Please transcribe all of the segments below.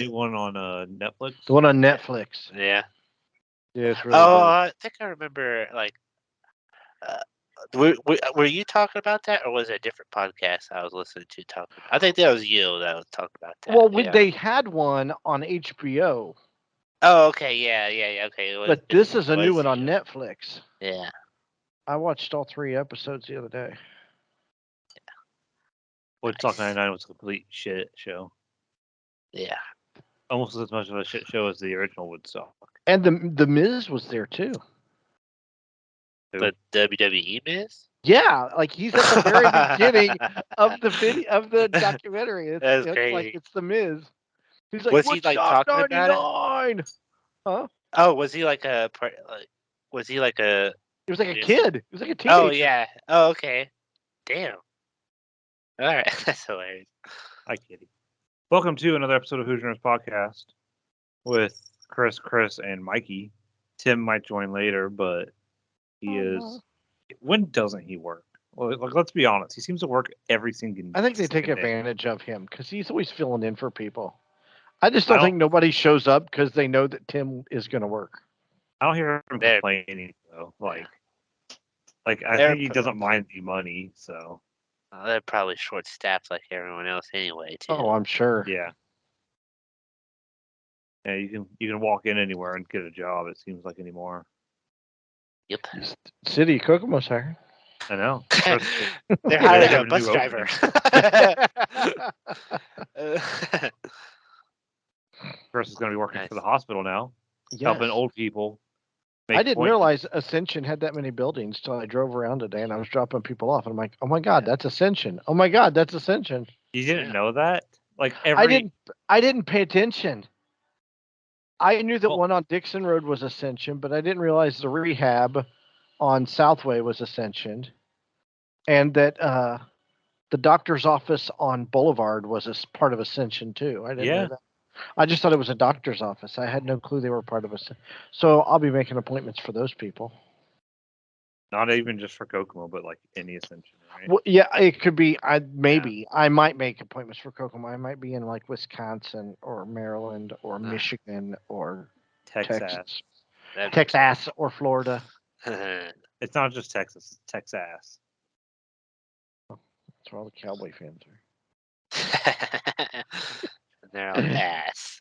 new one on Netflix. The one on Netflix. Yeah. Yeah, it's really Oh, good. I think I remember. Like, uh, were you talking about that, or was it a different podcast I was listening to talking about? I think that was you that was talking about that. Well, yeah. they had one on HBO, Oh, okay. Yeah. Okay. but this is a new one on Netflix. Yeah. I watched all 3 episodes the other day. Woodstock 99 was a complete shit show. Yeah. Almost as much of a shit show as the original Woodstock. And the Miz was there too. The WWE Miz? Yeah, like he's at the very beginning of the video of the documentary. It's crazy. like it's the Miz. He's like, Was "What's he like Shock talking about it? 99?" Huh? Oh, was he like a Was he like a? He was like a kid. He was like a teenager. Oh yeah. Oh okay. Damn. All right, that's hilarious. Hi, Kitty. Welcome to another episode of Hoosiers Podcast with Chris, and Mikey. Tim might join later, but he is. When doesn't he work? Well, like, let's be honest. He seems to work every single. I think they take day. advantage of him because he's always filling in for people. I just don't think nobody shows up because they know that Tim is going to work. I don't hear him complaining though. Like I think he doesn't mind the money. So they're probably short-staffed like everyone else anyway. Too. Oh, I'm sure. Yeah. Yeah, you can walk in anywhere and get a job. It seems like anymore. Yep. City of Kokomo's hiring. I know. They're hiring a bus driver. Chris is going to be working for the hospital now, helping old people. I didn't realize Ascension had that many buildings till I drove around today and I was dropping people off. And I'm like, oh my God, that's Ascension. Oh my God, that's Ascension. You didn't know that? Like I didn't pay attention. I knew that one on Dixon Road was Ascension, but I didn't realize the rehab on Southway was Ascension, and that the doctor's office on Boulevard was a part of Ascension too. I didn't know that. I just thought it was a doctor's office. I had no clue they were part of Ascension. So I'll be making appointments for those people. Not even just for Kokomo, but like any Ascension, right? Well, yeah, it could be. I might make appointments for Kokomo. I might be in like Wisconsin or Maryland or Michigan or Texas or Florida. It's not just Texas; it's Texas. That's where all the Cowboy fans are. They're all ass.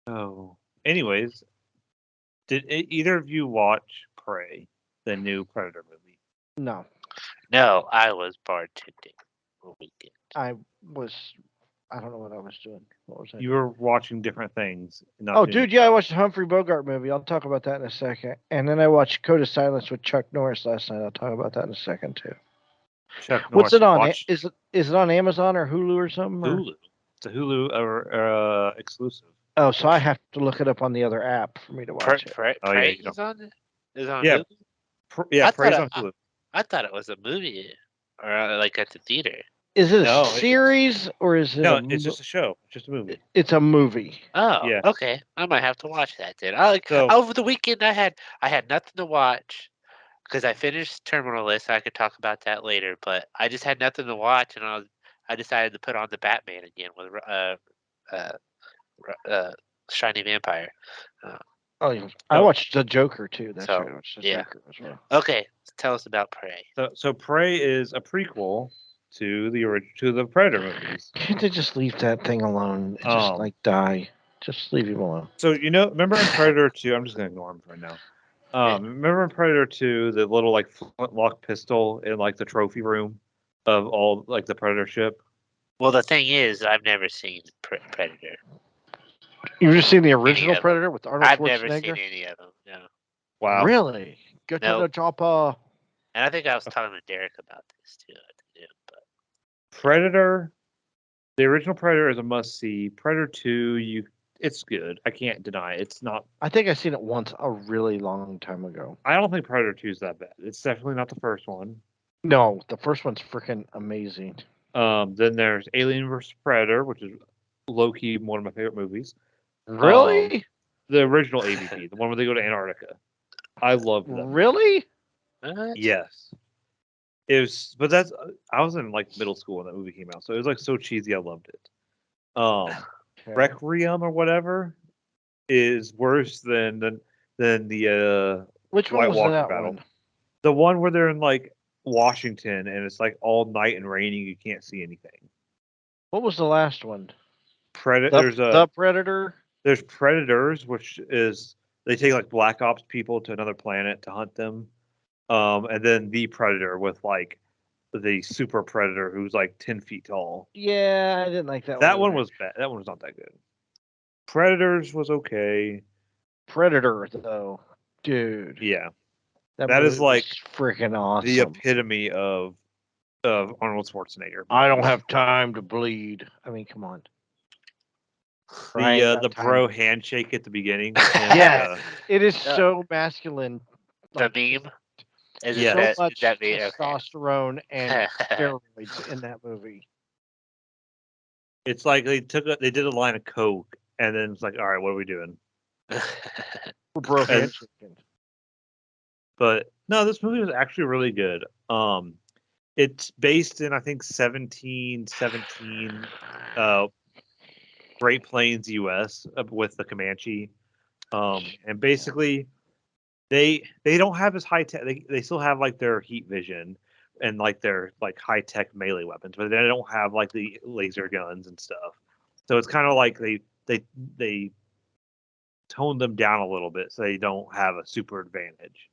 Oh, anyways, did either of you watch Prey, the new Predator movie? No. No, I was bartending a weekend. I don't know what I was doing. What was I? You were watching different things. I watched the Humphrey Bogart movie. I'll talk about that in a second. And then I watched Code of Silence with Chuck Norris last night. I'll talk about that in a second too. Chuck Norris. What's it on? Is it on Amazon or Hulu or something? Hulu. It's a Hulu exclusive. Oh, so I have to look it up on the other app for me to watch it. Prey is on it? Is on yeah. Hulu? Prey's on Hulu. I thought it was a movie, or like at the theater. Is it a series or is it? No, it's just a show. It's just a movie. It's a movie. Oh, yeah. Okay. I might have to watch that then. Over the weekend I had nothing to watch because I finished Terminal List. I could talk about that later, but I just had nothing to watch, and I decided to put on the Batman again with Shiny Vampire. I watched The Joker too. That's right. I watched The Joker as well. Okay, tell us about Prey. So Prey is a prequel to the Predator movies. Can't they just leave that thing alone and just die? Just leave him alone. So remember in Predator 2? I'm just gonna ignore him right now. Remember in Predator 2 the little like flintlock pistol in like the trophy room of all like the Predator ship? Well, the thing is, I've never seen Predator. You've just seen the original Predator with Arnold Schwarzenegger? I've never seen any of them. No. Wow. Really? Go to the chopper. And I think I was talking to Derek about this too. Predator, the original Predator is a must-see. Predator 2, it's good. I can't deny it. It's not. I think I've seen it once a really long time ago. I don't think Predator 2 is that bad. It's definitely not the first one. No, the first one's freaking amazing. Then there's Alien vs. Predator, which is low-key one of my favorite movies. Really? The original AVP, the one where they go to Antarctica. I love that. Really? Yes. It was, but I was in like middle school when that movie came out, so it was like so cheesy. I loved it. Okay. Requiem or whatever is worse than the Which one White was Walker that battle. one? The one where they're in like Washington and it's like all night and raining. You can't see anything. What was the last one? There's Predator. there's Predators, which is they take like Black Ops people to another planet to hunt them. And then the Predator with like the super predator who's like 10 feet tall. Yeah, I didn't like that one. That one either. was bad. That one was not that good. Predators was okay. Predator, though, dude. Yeah, That that is movie like was freaking awesome. the epitome of Arnold Schwarzenegger. I don't have time to bleed. I mean, come on. The bro handshake at the beginning. Yes, it is so masculine. The meme. Is Yeah. So it much that meme? Okay. testosterone and steroids in that movie. It's like they did a line of coke, and then it's like, all right, what are we doing? Bro And- handshaking. But no, this movie was actually really good. It's based in I think 1717, Great Plains, U.S. With the Comanche, and basically they don't have as high tech. They still have like their heat vision and like their like high tech melee weapons, but they don't have like the laser guns and stuff. So it's kind of like they toned them down a little bit so they don't have a super advantage.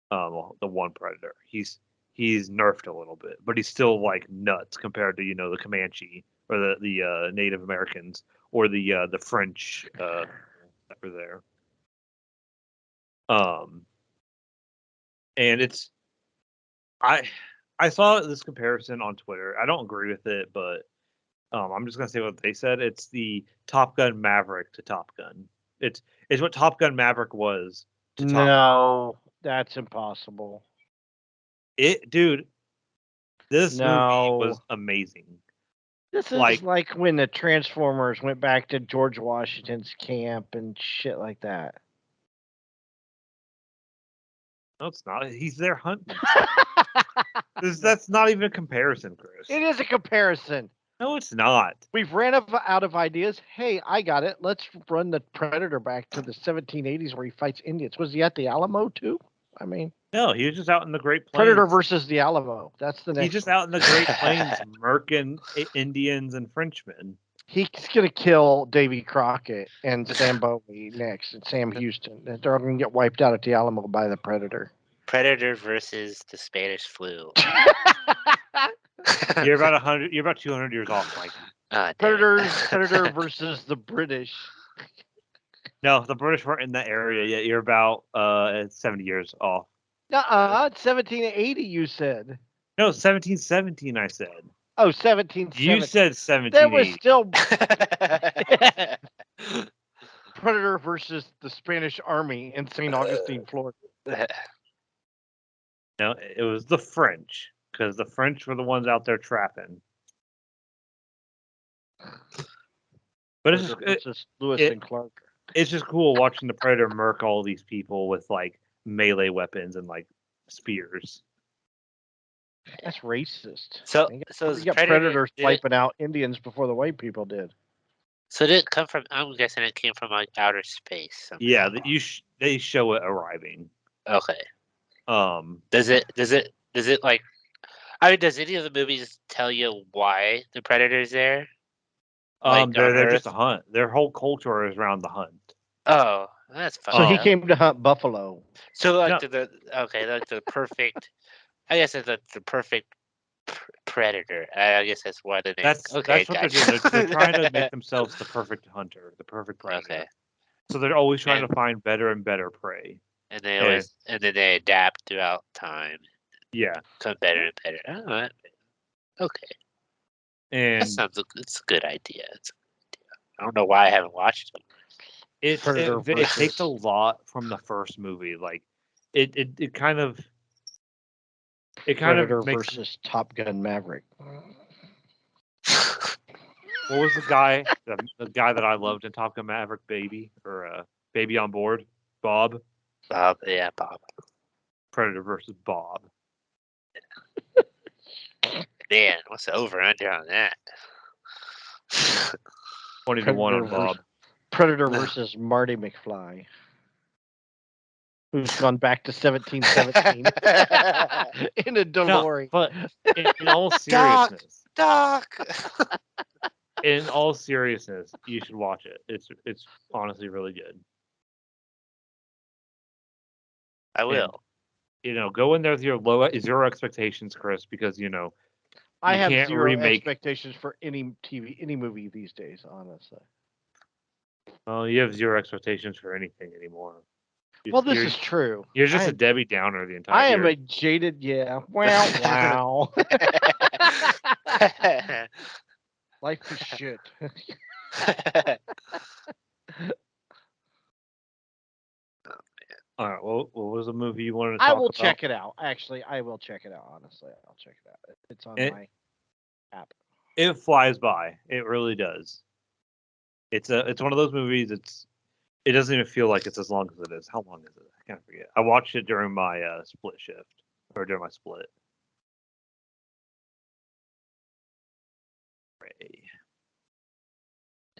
The one predator, he's nerfed a little bit, but he's still like nuts compared to the Comanche or the Native Americans or the French that were there. And it's I saw this comparison on Twitter. I don't agree with it, but I'm just gonna say what they said. It's the Top Gun Maverick to Top Gun. It's what Top Gun Maverick was to Top Gun. No, that's impossible. Dude, this movie No. was amazing. This is like when the Transformers went back to George Washington's camp and shit like that. No, it's not. He's there hunting. That's not even a comparison, Chris. It is a comparison. No, it's not. We've ran out of ideas. Hey, I got it. Let's run the Predator back to the 1780s where he fights Indians. Was he at the Alamo too? I mean, no, he was just out in the Great Plains. Predator versus the Alamo. That's the next. He's just out in the Great Plains, murking Indians and Frenchmen. He's gonna kill Davy Crockett and Sam Bowie next, and Sam Houston. They're all gonna get wiped out at the Alamo by the Predator. Predator versus the Spanish flu. You're about 100. You're about 200 years off, Mikey. Predator versus the British. No, the British weren't in that area yet. You're about 70 years off. It's 1780. You said. No, 1717. I said. Oh, 1770. You said 1780. That was still Predator versus the Spanish Army in St. Augustine, Florida. No, it was the French, because the French were the ones out there trapping. But it's just Lewis and Clark. It's just cool watching the Predator murk all these people with like melee weapons and like spears. That's racist. So you got Predators wiping out Indians before the white people did. So did it come from? I'm guessing it came from like outer space. Somehow. Yeah, they show it arriving. Okay. Does it like? I mean, does any of the movies tell you why the Predator's there? They're just a hunt. Their whole culture is around the hunt. Oh, that's fun. So he came to hunt buffalo. So like the perfect. I guess it's the perfect predator. I guess that's why the name. That's what they're doing. They're trying to make themselves the perfect hunter, the perfect predator. Okay. So they're always trying to find better and better prey. And then they adapt throughout time. Yeah. Become better and better. Oh, okay. And it's a good idea. I don't know why I haven't watched it. It takes a lot from the first movie. Like it kind of Predator makes versus Top Gun Maverick. What was the guy that I loved in Top Gun Maverick? Baby or Baby on Board? Bob. Yeah, Bob. Predator versus Bob. Man, what's the over-under on that? 20-1 on Bob. Predator versus Marty McFly, who's gone back to 1717 in a DeLorean. No, but in all seriousness, Doc. in all seriousness, you should watch it. It's honestly really good. I will. And, go in there with your zero expectations, Chris, because I have can't zero remake. expectations for any movie these days, honestly. Well, you have zero expectations for anything anymore. Well, this is true. You're just a Debbie Downer the entire. I am a jaded, yeah. Wow. Life is shit. All right. Well, what was the movie you wanted to talk about? I will check it out. Actually, I will check it out. Honestly, I'll check it out. It's on my app. It flies by. It really does. It's one of those movies. It doesn't even feel like it's as long as it is. How long is it? I can't forget. I watched it during my split shift or during my split.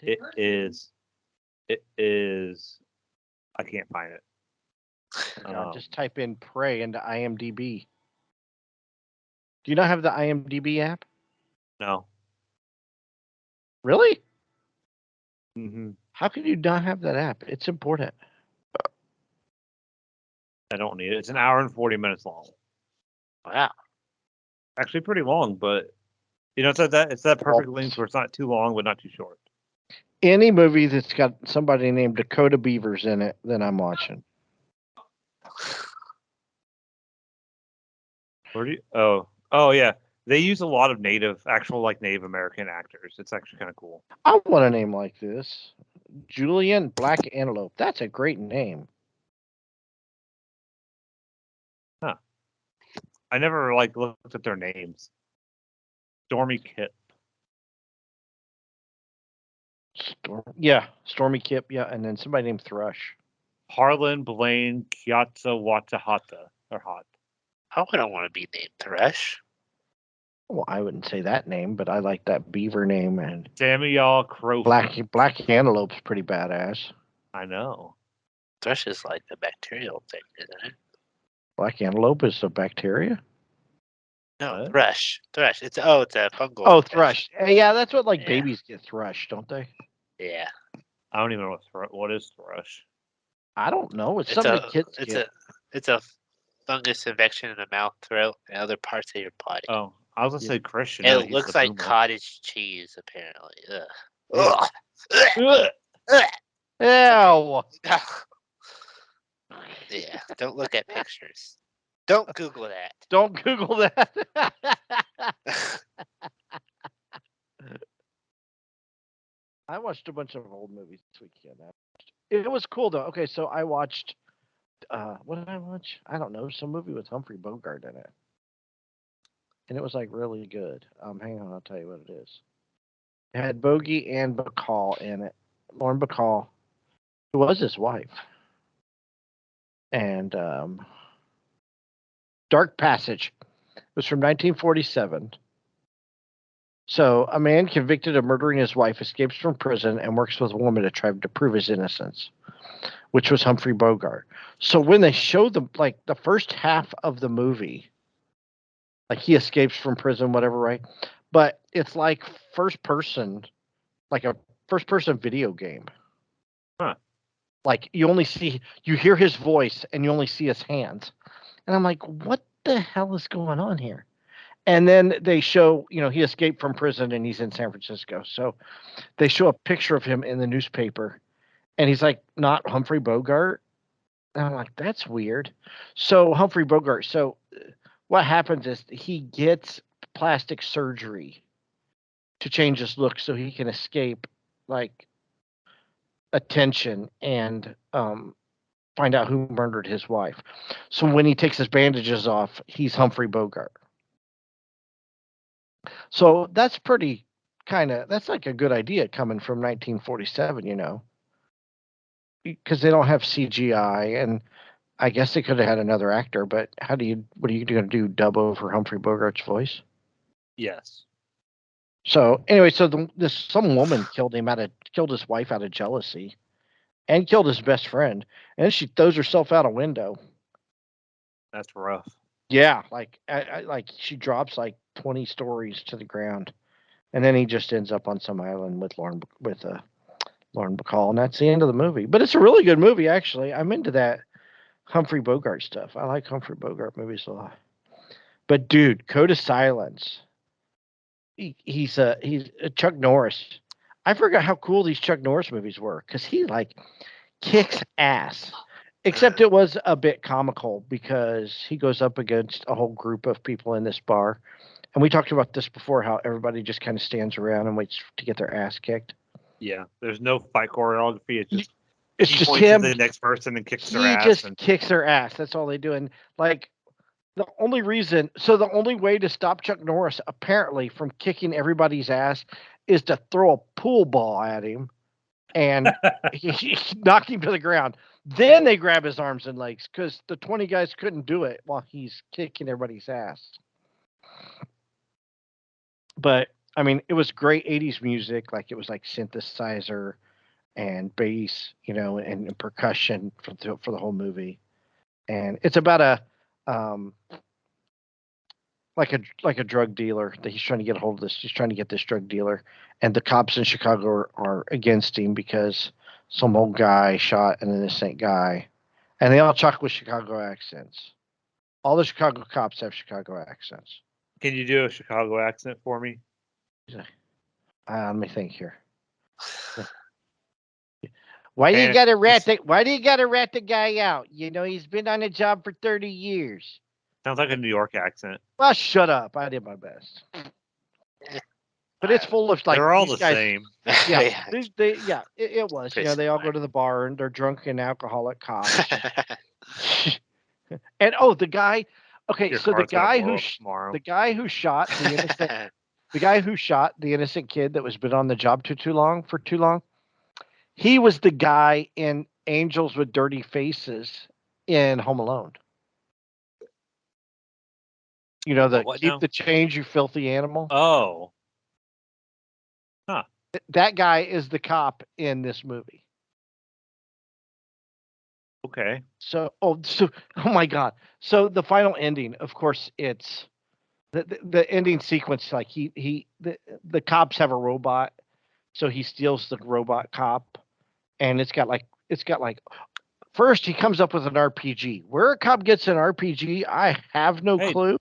It is. I can't find it. Just type in "Prey" into IMDb. Do you not have the IMDb app? No. Really? Mm-hmm. How can you not have that app? It's important. I don't need it. It's an hour and 40 minutes long. Wow. Actually, pretty long, but it's that perfect length where it's not too long but not too short. Any movie that's got somebody named Dakota Beavers in it, then I'm watching. Where do you? Oh yeah. They use a lot of Native American actors. It's actually kind of cool. I want a name like this. Julian Black Antelope. That's a great name. Huh. I never looked at their names. Stormy Kip. Stormy Kip, yeah, and then somebody named Thrush. Harlan Blaine Kiatsa Watahata or Hot. I wouldn't want to be named Thrush. Well, I wouldn't say that name, but I like that beaver name. And Samuel Crow. Black Antelope's pretty badass. I know. Thrush is like the bacterial thing, isn't it? Black Antelope is a bacteria? No, what? Thrush. It's a fungal. Oh, thrush. Yeah, that's what babies get thrush, don't they? Yeah. I don't even know what is thrush. I don't know. It's something that kids get. It's a fungus infection in the mouth, throat, and other parts of your body. Oh, I was gonna say Christian. It looks like cottage cheese, apparently. Ugh. Ew. Yeah, don't look at pictures. Don't Google that. Don't Google that. I watched a bunch of old movies this weekend. It was cool though. Okay, so I watched. What did I watch? I don't know. Some movie with Humphrey Bogart in it, and it was really good. Hang on, I'll tell you what it is. It had Bogey and Bacall in it. Lauren Bacall, who was his wife, and Dark Passage. It was from 1947. So, a man convicted of murdering his wife escapes from prison and works with a woman to try to prove his innocence, which was Humphrey Bogart. So, when they show the first half of the movie, he escapes from prison, whatever, right? But it's first person, a first person video game. Huh. You hear his voice and you only see his hands. And I'm like, what the hell is going on here? And then they show, he escaped from prison and he's in San Francisco. So they show a picture of him in the newspaper and he's not Humphrey Bogart. And I'm like, that's weird. So Humphrey Bogart. So what happens is he gets plastic surgery to change his look so he can escape attention and find out who murdered his wife. So when he takes his bandages off, he's Humphrey Bogart. So that's that's a good idea coming from 1947, because they don't have CGI, and I guess they could have had another actor, but what are you going to do, dub over Humphrey Bogart's voice? Yes. So anyway, some woman killed his wife out of jealousy, and killed his best friend, and she throws herself out a window. That's rough. Yeah, like like she drops like 20 stories to the ground, and then he just ends up on some island with Lauren Bacall, and that's the end of the movie. But it's a really good movie, actually. I'm into that Humphrey Bogart stuff. I like Humphrey Bogart movies a lot. But dude, Code of Silence. He's Chuck Norris. I forgot how cool these Chuck Norris movies were because he like kicks ass. Except it was a bit comical because he goes up against a whole group of people in this bar. And we talked about this before, how everybody just kind of stands around and waits to get their ass kicked. Yeah, there's no fight choreography. It's just points him. To the next person and kicks their He ass. just kicks their ass. That's all they do. And like the only way to stop Chuck Norris apparently from kicking everybody's ass is to throw a pool ball at him and he knock him to the ground. Then they grab his arms and legs because the 20 guys couldn't do it while he's kicking everybody's ass. But I mean, it was great 80s music. Like it was like synthesizer and bass, and percussion for the whole movie. And it's about a like a drug dealer that he's trying to get a hold of this. He's trying to get this drug dealer, and the cops in Chicago are against him because some old guy shot an innocent guy, and they all talk with Chicago accents. All the Chicago cops have Chicago accents. Can you do a Chicago accent for me? Let me think here. Why do you gotta rat the guy out? He's been on the job for 30 years. Sounds like a New York accent. Well, shut up. I did my best. But it's full of like they're all the guys, same. Yeah, it was. They all go to the bar and they're drunk and alcoholic cops. And the guy. Okay, so the guy who shot the innocent, the guy who shot the innocent kid that was been on the job too long. He was the guy in Angels with Dirty Faces in Home Alone. Keep the change, you filthy animal. Oh. Huh. That guy is the cop in this movie. Okay. So oh my God. So the final ending, of course, it's the ending sequence. Like the cops have a robot, so he steals the robot cop, and it's got like first he comes up with an RPG. Where a cop gets an RPG, I have no clue.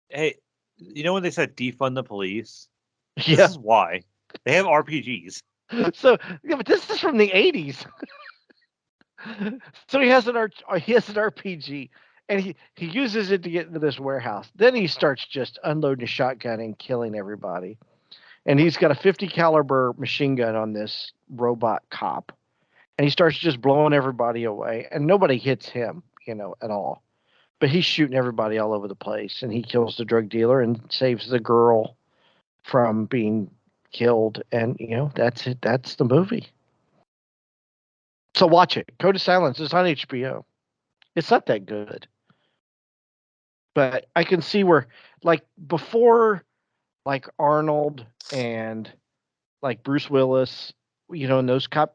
Hey, when they said defund the police? Yeah. This is why. They have RPGs. So, but this is from the 80s. So he has an RPG, and he uses it to get into this warehouse. Then he starts just unloading a shotgun and killing everybody. And he's got a 50 caliber machine gun on this robot cop. And he starts just blowing everybody away, and nobody hits him, at all. But he's shooting everybody all over the place, and he kills the drug dealer and saves the girl from being killed. And that's it. That's the movie. So watch it. Code of Silence is on HBO. It's not that good, but I can see where, like before, like Arnold and like Bruce Willis, in those cop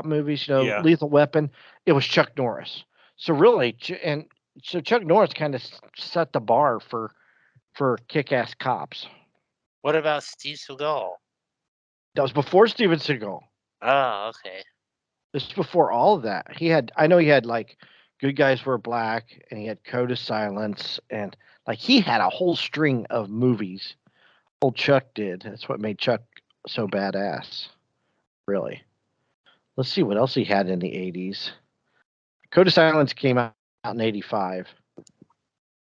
movies, Lethal Weapon, it was Chuck Norris. So really, Chuck Norris kind of set the bar for kick-ass cops. What about Steve Seagal? That was before Steven Seagal. Oh, okay. This is before all of that. I know he had like Good Guys Were Black, and he had Code of Silence, and like he had a whole string of movies. Old Chuck did. That's what made Chuck so badass. Really. Let's see what else he had in the 80s. Code of Silence came out in 85.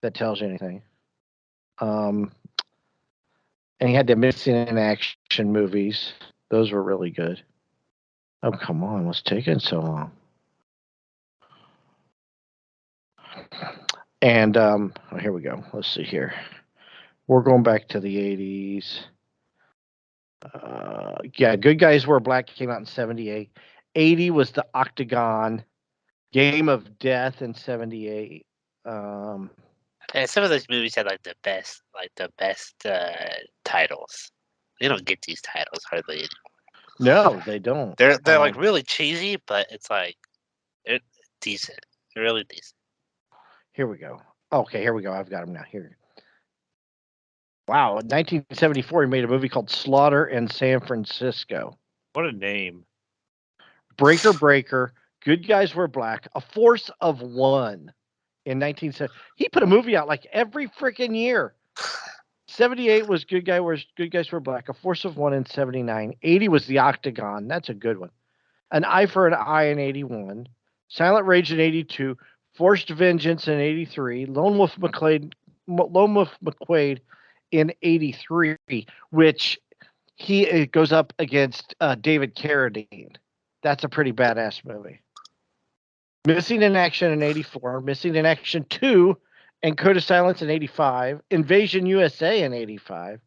That tells you anything. And he had the Missing in Action movies. Those were really good. Oh, come on. What's taking so long? And here we go. Let's see here. We're going back to the 80s. Good Guys Were Black came out in 78. 80 was the Octagon. Game of Death in 78. And some of those movies had like the best titles. They don't get these titles hardly anymore. No, they don't. They're like really cheesy, but it's like they're decent. They're really decent. Here we go. Okay, here we go. I've got them now. Here. Wow, in 1974, he made a movie called Slaughter in San Francisco. What a name. Breaker, Breaker, Good Guys Wear Black, A Force of One in 1970. He put a movie out like every freaking year. 78 was Good Guys Wear Black, A Force of One in 79. 80 was The Octagon. That's a good one. An Eye for an Eye in 81. Silent Rage in 82. Forced Vengeance in 83. Lone Wolf McQuade in 83, which he goes up against David Carradine. That's a pretty badass movie. Missing in Action in 84. Missing in Action 2 and Code of Silence in 85. Invasion USA in 85.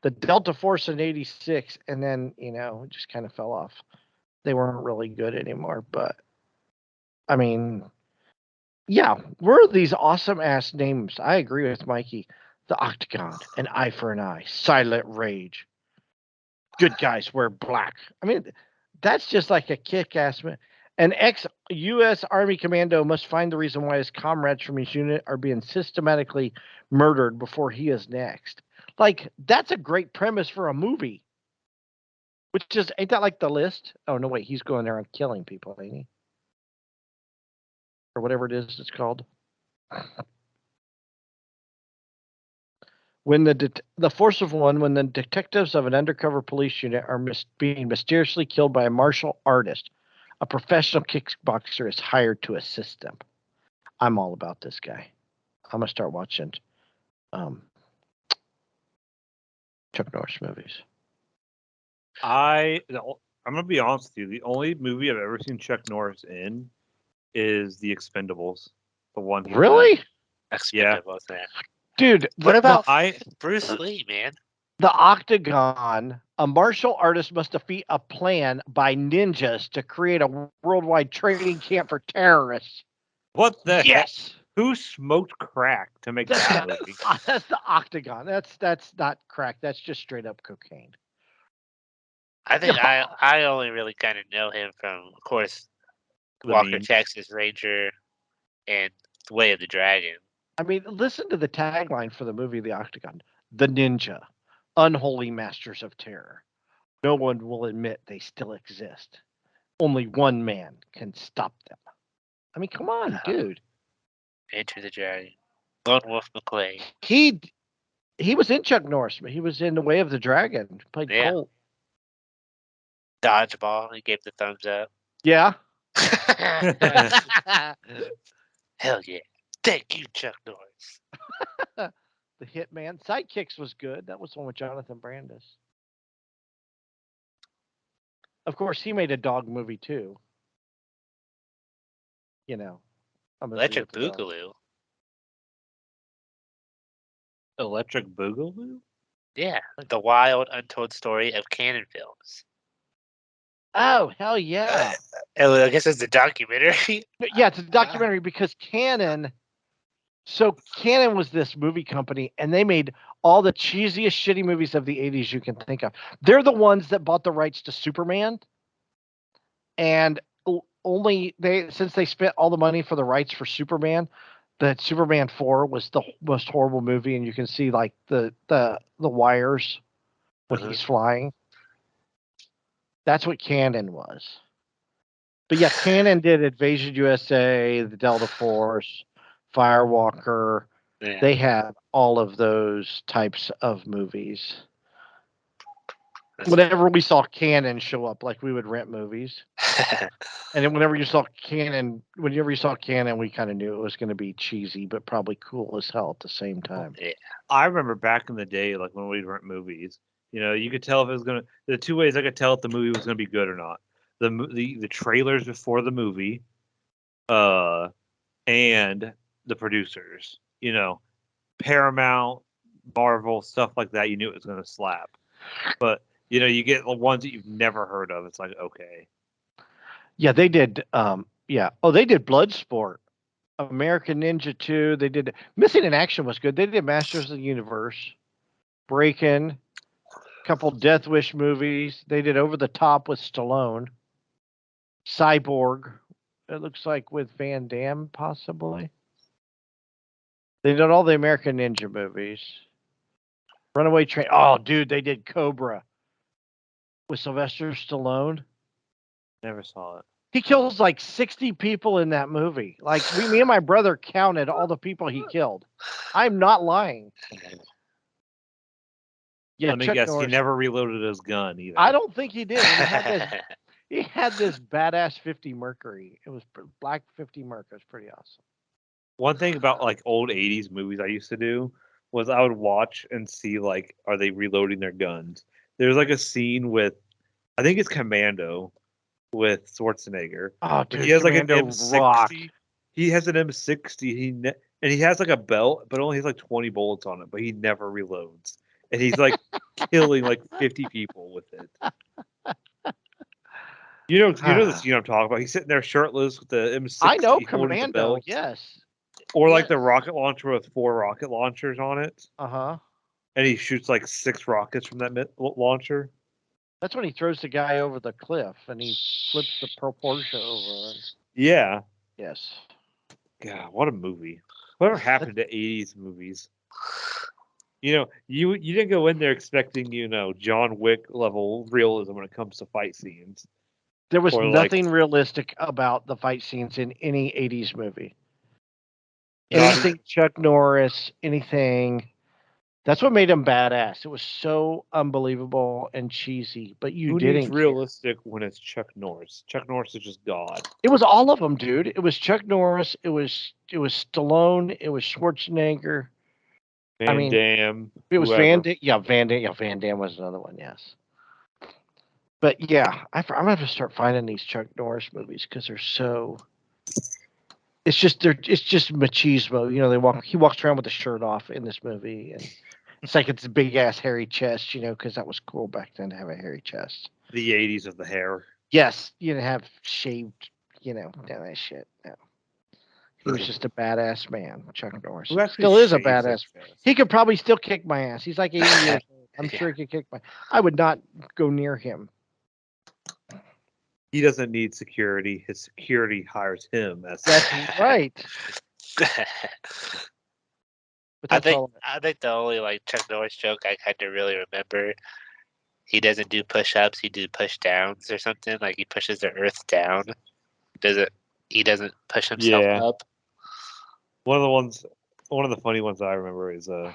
The Delta Force in 86. And then, it just kind of fell off. They weren't really good anymore. But, I mean, yeah, were these awesome ass names. I agree with Mikey. The Octagon, An Eye for an Eye, Silent Rage, Good Guys Wear Black. I mean, that's just like a kick-ass man. An ex-U.S. Army commando must find the reason why his comrades from his unit are being systematically murdered before he is next. Like, that's a great premise for a movie. Ain't that like The List? Oh, no, wait, he's going there and killing people, ain't he? Or whatever it is it's called. When the Force of One, when the detectives of an undercover police unit are being mysteriously killed by a martial artist, a professional kickboxer is hired to assist them. I'm all about this guy. I'm gonna start watching Chuck Norris movies. I'm gonna be honest with you. The only movie I've ever seen Chuck Norris in is The Expendables. The one. Really? Expendables, yeah. Dude, what about Bruce Lee, man? The Octagon. A martial artist must defeat a plan by ninjas to create a worldwide training camp for terrorists. What the yes? Heck? Who smoked crack to make that movie? That's the Octagon. That's not crack. That's just straight up cocaine. I think I only really kind of know him from, of course, Walker, Texas Ranger, and Way of the Dragon. I mean, listen to the tagline for the movie The Octagon. The Ninja, unholy masters of terror. No one will admit they still exist. Only one man can stop them. I mean, come on, dude. Enter the Dragon. Lone Wolf McQuade. He was in Chuck Norris. He was in The Way of the Dragon. Played Colt. Dodgeball. He gave the thumbs up. Yeah. Hell yeah. Thank you, Chuck Norris. The Hitman. Sidekicks was good. That was one with Jonathan Brandis. Of course, he made a dog movie too. Electric Boogaloo. Electric Boogaloo? Yeah, the wild, untold story of Cannon films. Oh, hell yeah. I guess it's a documentary. Yeah, it's a documentary because Cannon was this movie company, and they made all the cheesiest, shitty movies of the 80s you can think of. They're the ones that bought the rights to Superman, and since they spent all the money for the rights for Superman, that Superman 4 was the most horrible movie, and you can see like the wires when he's flying. That's what Cannon was. But yeah, Cannon did Invasion USA, the Delta Force, Firewalker. Yeah. They had all of those types of movies. Whenever we saw Cannon show up, like we would rent movies. And then whenever you saw Cannon, we kind of knew it was going to be cheesy, but probably cool as hell at the same time. Yeah. I remember back in the day, like when we'd rent movies, you could tell if it was going to, the two ways I could tell if the movie was going to be good or not. The trailers before the movie, and the producers, Paramount, Marvel, stuff like that. You knew it was going to slap, but you get the ones that you've never heard of. It's like, okay. Yeah, they did. Yeah. Oh, they did Bloodsport. American Ninja 2. They did Missing in Action was good. They did Masters of the Universe, Breakin', couple Death Wish movies. They did Over the Top with Stallone, Cyborg. It looks like with Van Damme possibly. They did all the American Ninja movies. Runaway Train. Oh, dude, they did Cobra with Sylvester Stallone. Never saw it. He kills like 60 people in that movie. Like me and my brother counted all the people he killed. I'm not lying. Yeah, Let me Chuck guess. Norris. He never reloaded his gun either. I don't think he did. He had this badass 50 Mercury. It was black 50 Merc. It was pretty awesome. One thing about like old 80s movies I used to do was I would watch and see like, are they reloading their guns? There's like a scene with, I think it's Commando with Schwarzenegger. Oh, dude, He has like an Commando M60. rocked. He has an M60. And he has like a belt, but only has like 20 bullets on it. But he never reloads, and he's like killing like 50 people with it. You know the scene I'm talking about. He's sitting there shirtless with the M60 I know holding the Commando. belt. Yes. Or like the rocket launcher with 4 rocket launchers on it. Uh-huh. And he shoots like 6 rockets from that launcher. That's when he throws the guy over the cliff and he flips the Porsche over. Yeah. Yes. God, what a movie. Whatever happened to 80s movies? You know, you didn't go in there expecting, John Wick level realism when it comes to fight scenes. There was nothing realistic about the fight scenes in any 80s movie. Anything Chuck Norris, anything. That's what made him badass. It was so unbelievable and cheesy, but you didn't needs realistic when it's Chuck Norris? Chuck Norris is just God. It was all of them, dude. It was Chuck Norris. It was Stallone. It was Schwarzenegger. Van Damme. It was Van Damme. Yeah, Van Damme. Yeah, Van Damme was another one. Yes. But yeah, I'm gonna have to start finding these Chuck Norris movies because they're so. It's just machismo. You know, he walks around with the shirt off in this movie, and it's like it's a big ass hairy chest. You know, because that was cool back then to have a hairy chest. The 80s of the hair. Yes, you know, have shaved. You know, that shit. No. He was just a badass man, Chuck Norris. He still is a badass. He could probably still kick my ass. He's like 80 years old. I'm sure he could kick my. I would not go near him. He doesn't need security. His security hires him. That's right. I think the only like Chuck Norris joke I kind of really remember, he doesn't do push-ups. He do push-downs or something. Like he pushes the earth down. He doesn't push himself up. One of the funny ones I remember is a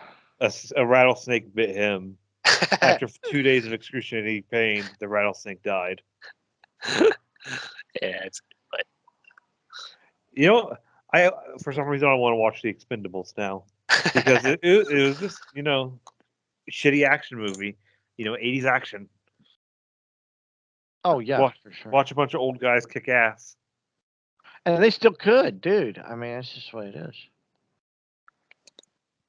rattlesnake bit him. After 2 days of excruciating pain, the rattlesnake died. Yeah, it's but I for some reason I want to watch The Expendables now because it was just shitty action movie, 80s action. Oh yeah, for sure. Watch a bunch of old guys kick ass, and they still could, dude. I mean, that's just what it is.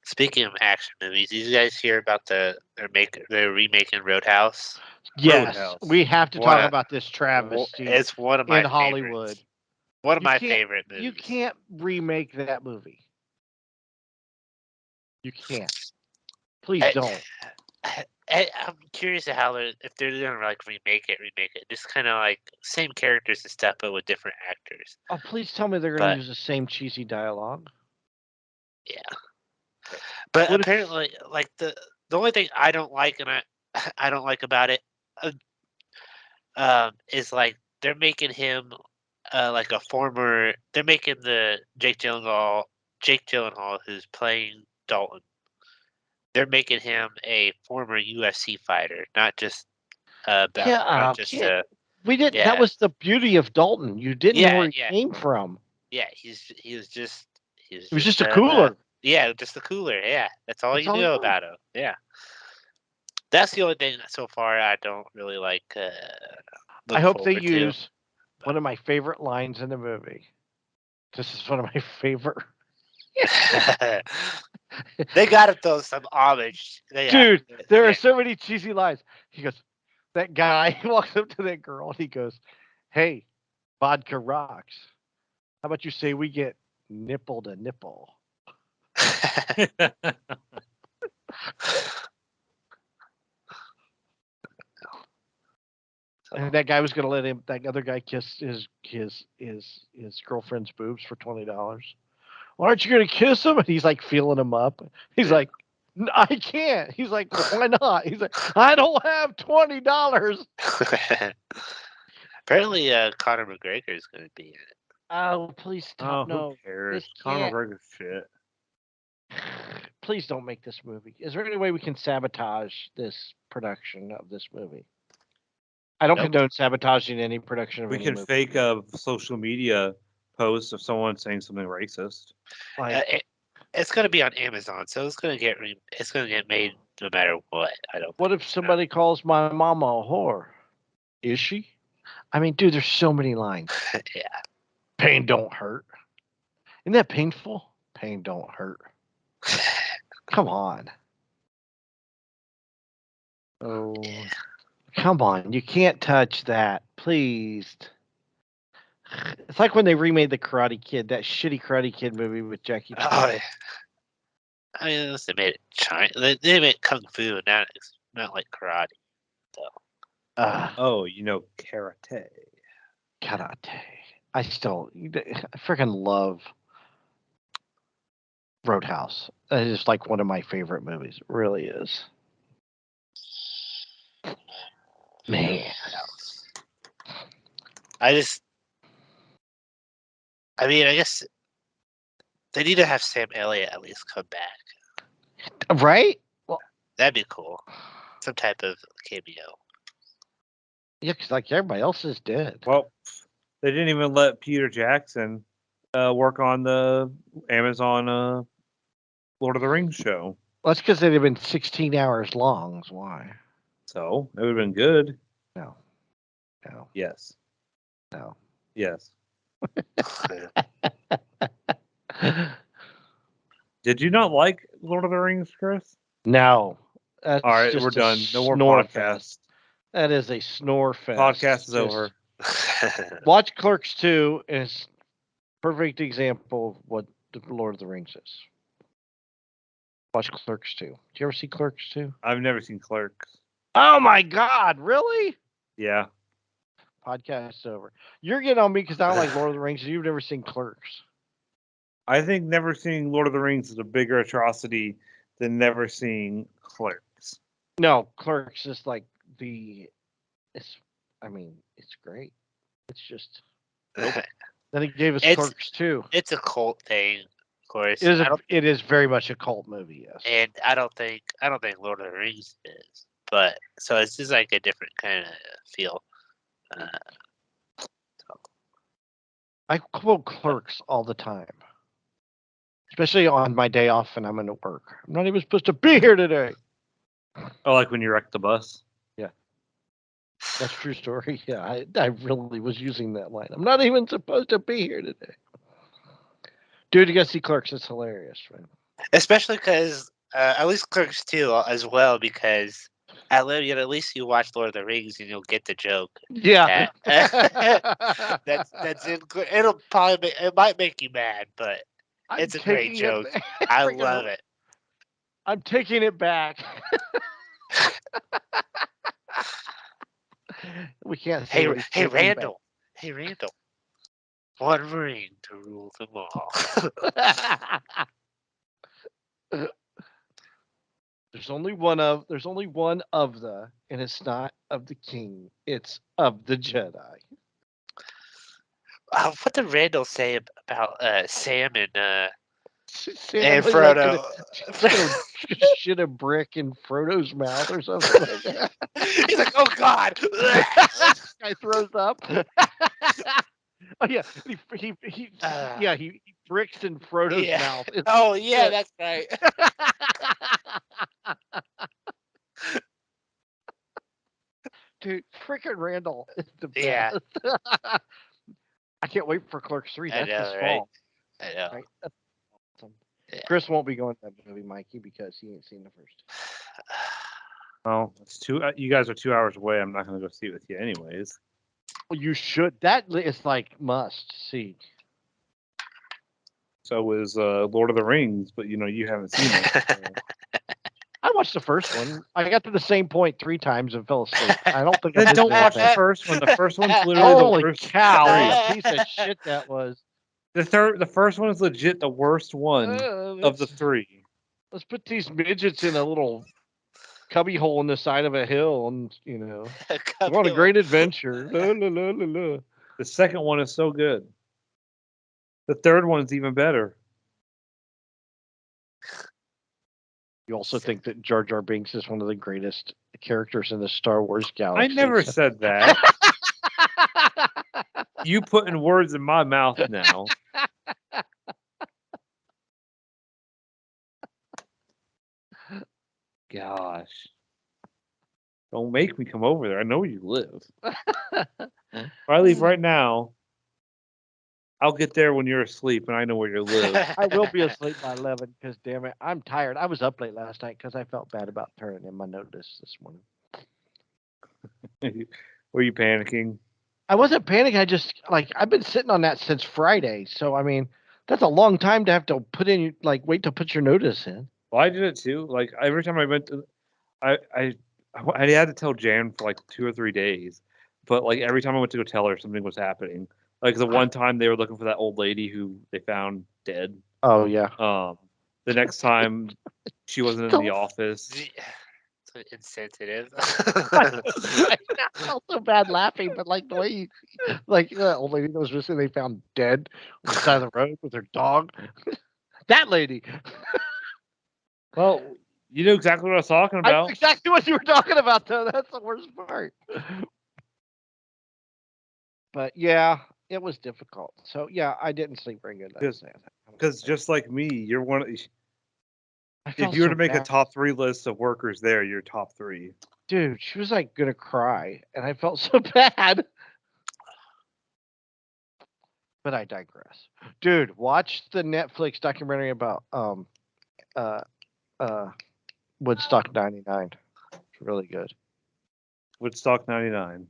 Speaking of action movies, did you guys hear about they're remaking Roadhouse? Yes, Roadhouse. We have to talk about this travesty. It's one of my in Hollywood. Favorites. One of my favorite movies. You can't remake that movie. You can't. Please don't. I'm curious how if they're gonna like remake it. Just kind of like same characters and stuff, but with different actors. Oh, please tell me they're gonna use the same cheesy dialogue. Yeah. But apparently, like the only thing I don't like, and I don't like about it, is like they're making him like a former. They're making the Jake Gyllenhaal, who's playing Dalton. They're making him a former UFC fighter, not just we didn't. Yeah. That was the beauty of Dalton. You didn't know where he came from. Yeah, he was just a cooler. Just a cooler. Yeah, that's all you knew about him. Yeah, that's the only thing so far I don't really like. I hope they use one of my favorite lines in the movie. This is one of my favorite. They gotta throw some homage. Dude, there are so many cheesy lines. He goes, that guy walks up to that girl and he goes, "Hey, vodka rocks. How about you say we get nipple to nipple. And that guy was going to let him. That other guy kiss his girlfriend's boobs for $20. Why aren't you going to kiss him? And he's like feeling him up. He's like, I can't. He's like, why not? He's like, I don't have $20. Apparently, Conor McGregor is going to be in it. Oh, please stop! Who cares? This Conor can't. McGregor shit. Please don't make this movie. Is there any way we can sabotage this production of this movie? I don't condone sabotaging any production of We any can movie. fake a social media post of someone saying something racist. It's going to be on Amazon, so it's going to get made no matter what. What if somebody calls my mama a whore? Is she? I mean, dude, there's so many lines. Yeah. Pain don't hurt. Isn't that painful? Pain don't hurt. Come on. Oh, yeah. Come on. You can't touch that. Please. It's like when they remade the Karate Kid, that shitty Karate Kid movie with Jackie Chan. Oh, yeah. I mean, they made it China. They made Kung Fu, not like karate. So. Karate. Karate. I freaking love Roadhouse. It is like one of my favorite movies. It really is. Man. I guess they need to have Sam Elliott at least come back. Right? Well, that'd be cool. Some type of cameo. Yeah, because like everybody else is dead. Well, they didn't even let Peter Jackson work on the Amazon Lord of the Rings show. Well, that's because they'd have been 16 hours long. Is why. So it would have been good. No. Yes. No. Yes. Did you not like Lord of the Rings, Chris? No. That's all right, just we're done. No more podcast. podcast. That is a snore fest. Podcast is over. Watch Clerks 2 is a perfect example of what the Lord of the Rings is. Watch Clerks 2. Did you ever see Clerks 2? I've never seen Clerks. Oh my God, really? Yeah. Podcast over. You're getting on me because I don't like Lord of the Rings. You've never seen Clerks. I think never seeing Lord of the Rings is a bigger atrocity than never seeing Clerks. No, Clerks is like it's great. It's just. Nope. Then he gave us Clerks 2. It's a cult thing, of course. It is very much a cult movie, yes. And I don't think Lord of the Rings is. But so it's just like a different kind of feel. I quote Clerks all the time, especially on my day off and I'm in work. I'm not even supposed to be here today. Oh, like when you wrecked the bus? Yeah. That's a true story. Yeah, I really was using that line. I'm not even supposed to be here today. Dude, you gotta see Clerks. It's hilarious, man. Especially because, at least Clerks 2 as well, because at least you watch Lord of the Rings and you'll get the joke. Yeah. That's in. It might make you mad, but it's a great joke. I love it. I'm taking it back. We can't say Hey Randall. Hey Randall. One ring to rule them all. There's only one of the, and it's not of the king. It's of the Jedi. What did Randall say about Sam and Frodo? Gonna shit a brick in Frodo's mouth or something like that. He's like, oh God! Guy throws up. Oh yeah, he bricks in Frodo's mouth. Oh yeah, that's right. Dude, freaking Randall is the best. I can't wait for Clerks 3. That's this fall. I know. Right? That's awesome. Yeah. Chris won't be going to that movie, Mikey, because he ain't seen the first. Well, it's you guys are 2 hours away. I'm not going to go see it with you anyways. Well, you should. That is like must see. So is Lord of the Rings, but you haven't seen it. So. I watched the first one. I got to the same point 3 times and fell asleep. I don't think. Then don't watch the first one. The first one's literally Holy the worst. cow! What a piece of shit that was. The first one is legit the worst one of the 3. Let's put these midgets in a little cubby hole in the side of a hill, and go on a great adventure. La, la, la, la, la. The second one is so good. The third one is even better. You also think that Jar Jar Binks is one of the greatest characters in the Star Wars galaxy. I never said that. You putting words in my mouth now. Gosh. Don't make me come over there. I know where you live. If I leave right now, I'll get there when you're asleep and I know where you live. I will be asleep by 11 because, damn it, I'm tired. I was up late last night because I felt bad about turning in my notice this morning. Were you panicking? I wasn't panicking. I just, I've been sitting on that since Friday. So, I mean, that's a long time to have to put in, wait to put your notice in. Well, I did it too. Every time I went to, I had to tell Jan for 2 or 3 days, but every time I went to go tell her, something was happening. The one time they were looking for that old lady who they found dead. Oh yeah. The next time she wasn't in the office. So insensitive. I felt so bad laughing, but the way you, that old lady that was missing, they found dead on the side of the road with her dog. That lady. Well, you knew exactly what I was talking about. I knew exactly what you were talking about, though. That's the worst part. But yeah, it was difficult. So yeah, I didn't sleep very good last night. Because just like me, you're one. If you so were to make bad. a top 3 list of workers there, you're top 3. Dude, she was gonna cry, and I felt so bad. But I digress. Dude, watch the Netflix documentary about Woodstock '99. It's really good. Woodstock '99.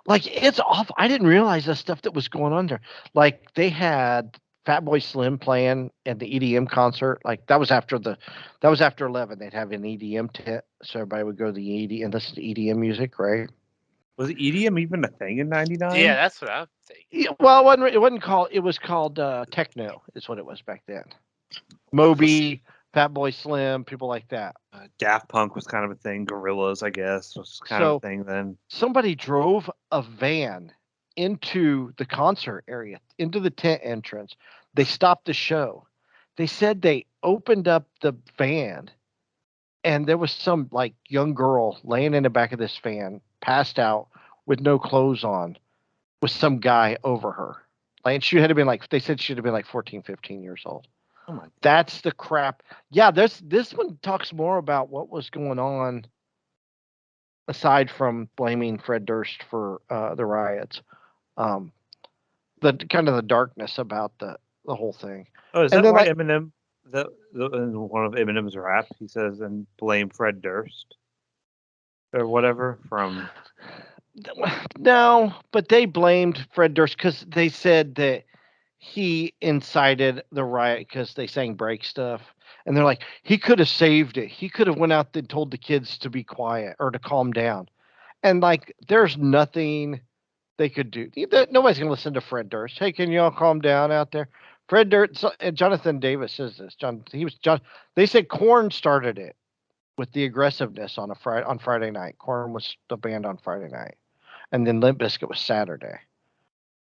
It's awful. I didn't realize the stuff that was going on there. They had Fatboy Slim playing at the EDM concert. That was after 11. They'd have an EDM tent, so everybody would go to the EDM and listen to EDM music, right? Was EDM even a thing in '99? Yeah, that's what I'm thinking. Yeah, well, it wasn't called. It was called techno. Is what it was back then. Moby, Fatboy Slim, people like that. Daft Punk was kind of a thing. Gorillaz, I guess, was kind of a thing then. Somebody drove a van into the concert area, into the tent entrance. They stopped the show. They said they opened up the van, and there was some young girl laying in the back of this van, passed out with no clothes on, with some guy over her. She had been they said she'd have been 14, 15 years old. Oh my! That's the crap. Yeah, this one talks more about what was going on, aside from blaming Fred Durst for the riots. The kind of the darkness about the whole thing. Oh, is that why Eminem? In one of Eminem's rap, he says, "And blame Fred Durst or whatever from." No, but they blamed Fred Durst because they said that he incited the riot because they sang break stuff, and they're like, he could have saved it. He could have went out and told the kids to be quiet or to calm down, and there's nothing they could do. Nobody's gonna listen to Fred Durst. Hey, can y'all calm down out there? Fred Durst, Jonathan Davis says this. They said Korn started it with the aggressiveness on Friday night. Korn was the band on Friday night, and then Limp Bizkit was Saturday.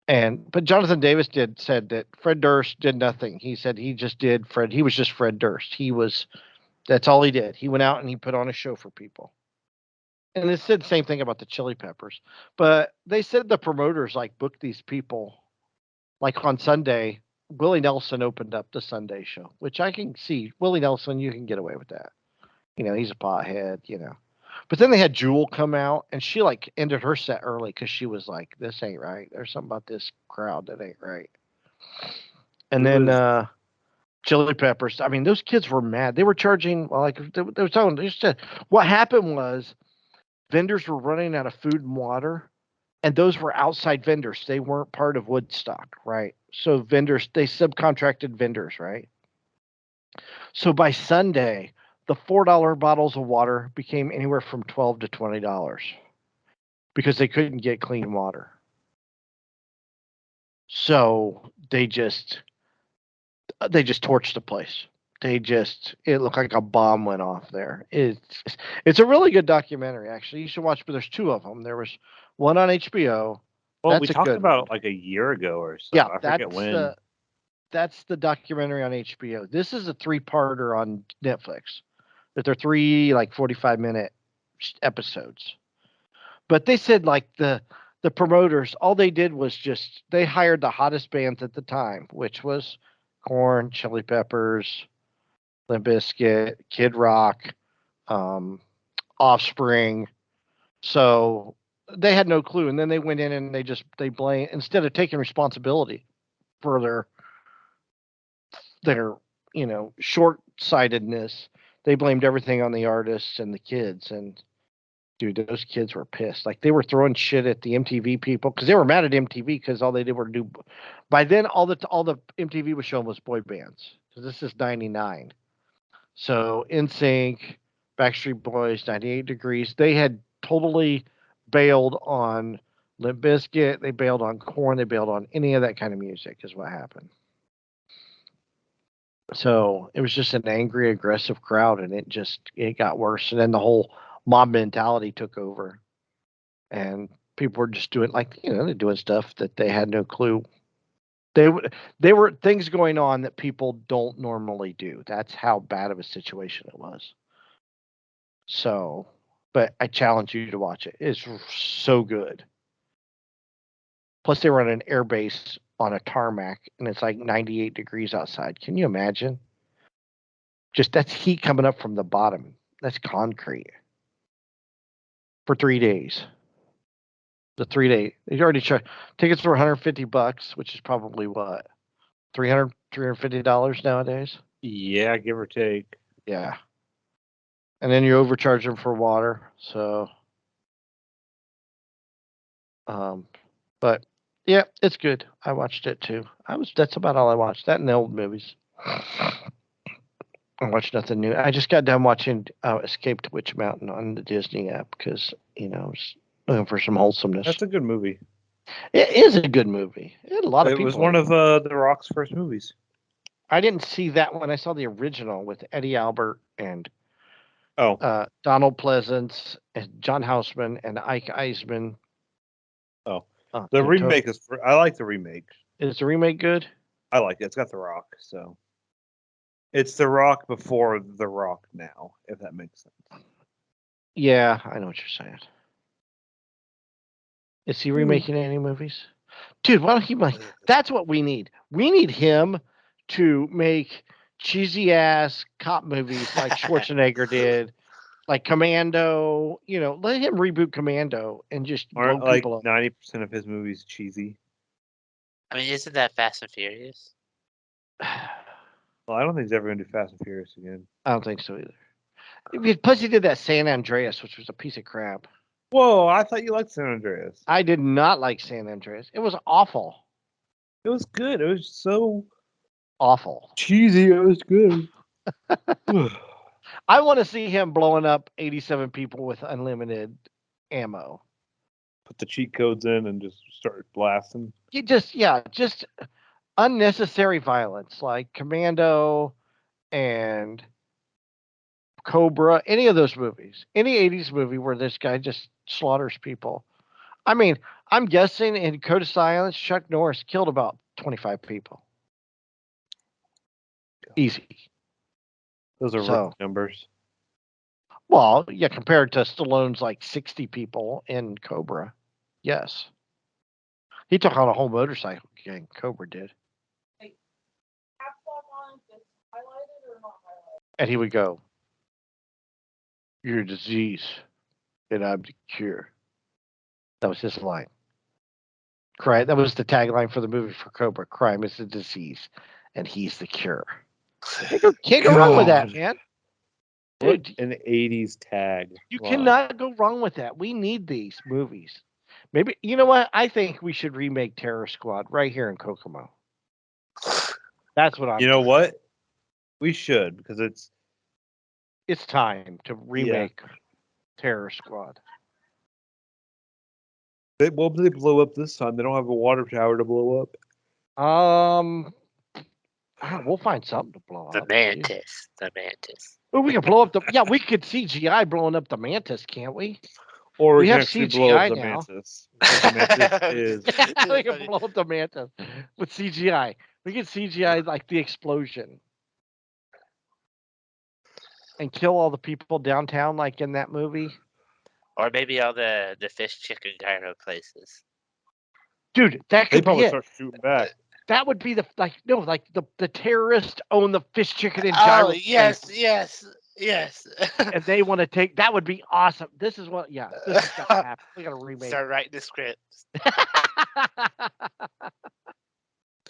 But Jonathan Davis said that Fred Durst did nothing. He said he was just Fred Durst. That's all he did. He went out and he put on a show for people. And they said the same thing about the Chili Peppers. But they said the promoters booked these people. On Sunday, Willie Nelson opened up the Sunday show, which I can see. Willie Nelson, you can get away with that. He's a pothead, But then they had Jewel come out, and she ended her set early because she was like, "This ain't right. There's something about this crowd that ain't right." And then Chili Peppers. I mean, those kids were mad. They were charging they were telling. What happened was vendors were running out of food and water, and those were outside vendors. They weren't part of Woodstock, right? So vendors, they subcontracted vendors, right? So by Sunday, the $4 bottles of water became anywhere from $12 to $20 because they couldn't get clean water. So they just torched the place. It looked like a bomb went off there. It's a really good documentary, actually. You should watch, but there's two of them. There was one on HBO. Well, we talked about it like a year ago or so. Yeah, I forget when. That's the documentary on HBO. This is a 3-parter on Netflix. But they're 3 like 45-minute episodes. But they said like the promoters, all they did was they hired the hottest bands at the time, which was Korn, Chili Peppers, Limp Bizkit, Kid Rock, Offspring. So they had no clue, and then they went in and they blame, instead of taking responsibility for their short-sightedness, they blamed everything on the artists and the kids. And dude, those kids were pissed. Like, they were throwing shit at the MTV people because they were mad at MTV because all they did were do. By then, all the MTV was showing was boy bands. So this is '99. So NSYNC, Backstreet Boys, 98 Degrees, they had totally bailed on Limp Bizkit. They bailed on Korn. They bailed on any of that kind of music is what happened. So it was just an angry, aggressive crowd, and it got worse. And then the whole mob mentality took over, and people were just doing they're doing stuff that they had no clue. There were things going on that people don't normally do. That's how bad of a situation it was. So, but I challenge you to watch it. It's so good. Plus, they were on an air base on a tarmac, and it's like 98 degrees outside. Can you imagine? Just that's heat coming up from the bottom. That's concrete. For 3 days. The 3-day. They already charged tickets were $150, which is probably what? $350 nowadays? Yeah, give or take. Yeah. And then you overcharge them for water. So but yeah, it's good. I watched it too. That's about all I watched. That and the old movies. I watched nothing new. I just got done watching Escape to Witch Mountain on the Disney app because, I was looking for some wholesomeness. That's a good movie. It is a good movie. It had a lot of people. It was one of The Rock's first movies. I didn't see that one. I saw the original with Eddie Albert and Donald Pleasance and John Houseman and Ike Eisman. Oh, the remake I like the remake. Is the remake good? I like it. It's got The Rock, so it's The Rock before The Rock now, if that makes sense. Yeah, I know what you're saying. Is he remaking any movies? Dude, why don't he make? That's what we need. We need him to make cheesy ass cop movies like Schwarzenegger did, like Commando. Let him reboot Commando and just blow people up. 90% of his movies cheesy. I mean, isn't that Fast and Furious? Well, I don't think he's ever going to do Fast and Furious again. I don't think so either. Plus, he did that San Andreas, which was a piece of crap. Whoa, I thought you liked San Andreas. I did not like San Andreas. It was awful. It was good. It was so awful. Cheesy. It was good. I want to see him blowing up 87 people with unlimited ammo. Put the cheat codes in and just start blasting. Just unnecessary violence like Commando and Cobra, any of those movies, any 80s movie where this guy just slaughters people. I mean, I'm guessing in Code of Silence, Chuck Norris killed about 25 people. Easy. Those are rough numbers. Well, yeah, compared to Stallone's like 60 people in Cobra. Yes. He took on a whole motorcycle gang, Cobra did. Hey, highlighted or not highlighted? And he would go, "You're a disease, and I'm the cure." That was his line. That was the tagline for the movie for Cobra. Crime is a disease, and he's the cure. Can't go wrong with that, man. Dude, an 80s tag. You cannot go wrong with that. We need these movies. Maybe you know what? I think we should remake Terror Squad right here in Kokomo. That's what I'm. You know what? We should, because it's time to remake Terror Squad. What will they blow up this time? They don't have a water tower to blow up. We'll find something to blow The up. Mantis. The Mantis. Well, we can blow up the. Yeah, we could CGI blowing up the Mantis, can't we? Or We have can actually blow up CGI the now. Mantis. Because the Mantis is. We can blow up the Mantis with CGI. We can CGI like the explosion and kill all the people downtown, like in that movie. Or maybe all the fish chicken gyro places. Dude, that They could be probably it. start shooting back. That would be the terrorists own the fish chicken and gyro. Oh yes. And they want to take. That would be awesome. This is what. Yeah, this is gonna happen. We gotta remake. Start writing the script.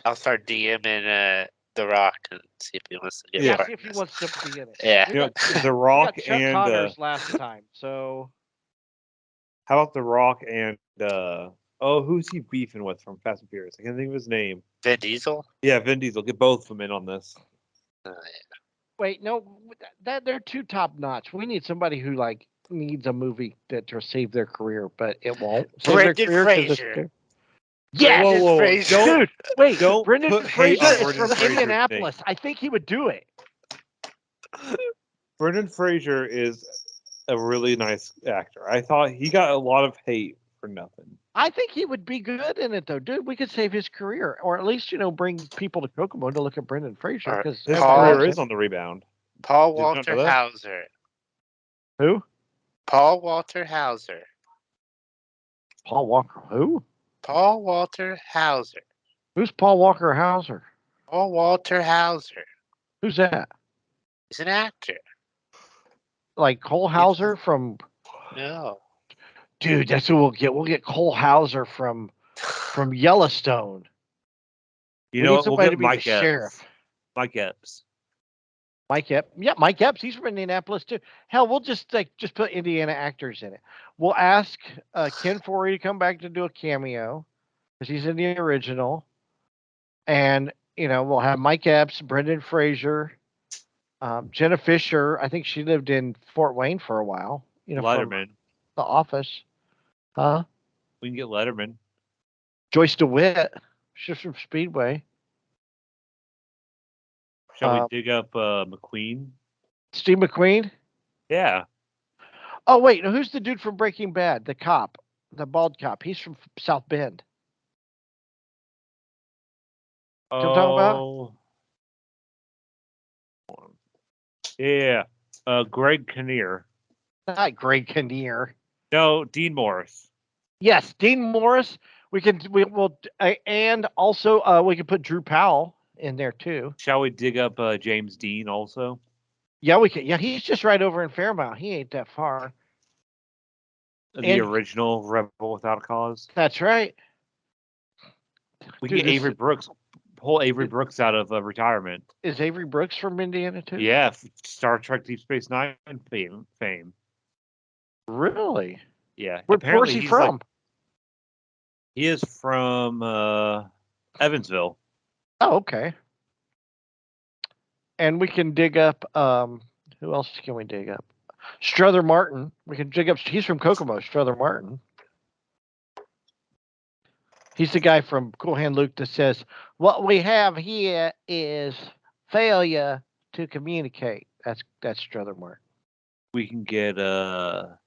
I'll start DMing The Rock and see if he wants to get Yeah, part see if he in this. wants to be in it. Yeah. You know, The We Rock got Chuck and Connors last time, so how about The Rock and who's he beefing with from Fast and Furious? I can't think of his name. Vin Diesel. Yeah, Vin Diesel. Get both of them in on this. wait, no, that they're too top notch. We need somebody who like needs a movie to save their career, but it won't. Save their Brendan career 'cause it's- Fraser. Yes! Brendan Whoa, Fraser. don't- Dude, wait, don't Brendan put hate Fraser on is Brendan from Fraser's Indianapolis. I think he would do it. Brendan Fraser is a really nice actor. I thought he got a lot of hate for nothing. I think he would be good in it, though, dude. We could save his career, or at least bring people to Kokomo to look at Brendan Fraser Or because His Paul- career is on the rebound. Paul Did you not Walter know that? Hauser. who? Paul Walter Hauser. Paul Walker. Who? Paul Walter Hauser. Who's Paul Walker Hauser? Paul Walter Hauser. Who's that? He's an actor. Like Cole Hauser from? No. Dude, that's who we'll get. We'll get Cole Hauser from Yellowstone. You We know need what? We'll somebody get to be the Mike Epps. sheriff. Mike Epps. Mike Epps. Yeah, Mike Epps. He's from Indianapolis too. Hell, we'll just put Indiana actors in it. We'll ask Ken Foree to come back to do a cameo because he's in the original, and we'll have Mike Epps, Brendan Fraser, Jenna Fisher. I think she lived in Fort Wayne for a while. From Letterman. The Office. Huh? We can get Letterman. Joyce DeWitt. She's from Speedway. Shall we dig up McQueen? Steve McQueen. Yeah. Oh wait, no, who's the dude from Breaking Bad? The cop, the bald cop. He's from South Bend. Oh. You know what I'm talking about? Yeah. Greg Kinnear. Not Greg Kinnear. No, Dean Morris. Yes, Dean Morris. We'll and also we can put Drew Powell in there too. Shall we dig up James Dean also? Yeah, we can. Yeah, he's just right over in Fairmount. He ain't that far. The original Rebel Without a Cause. That's right. We can get Avery Brooks. Pull Avery Brooks out of retirement. Is Avery Brooks from Indiana too? Yeah, Star Trek Deep Space Nine fame. Really? Yeah. Where's he from? He is from Evansville. Oh, okay. And we can dig up. Who else can we dig up? Strother Martin. We can dig up. He's from Kokomo. Strother Martin. He's the guy from Cool Hand Luke that says, "What we have here is failure to communicate." That's Strother Martin. We can get Ron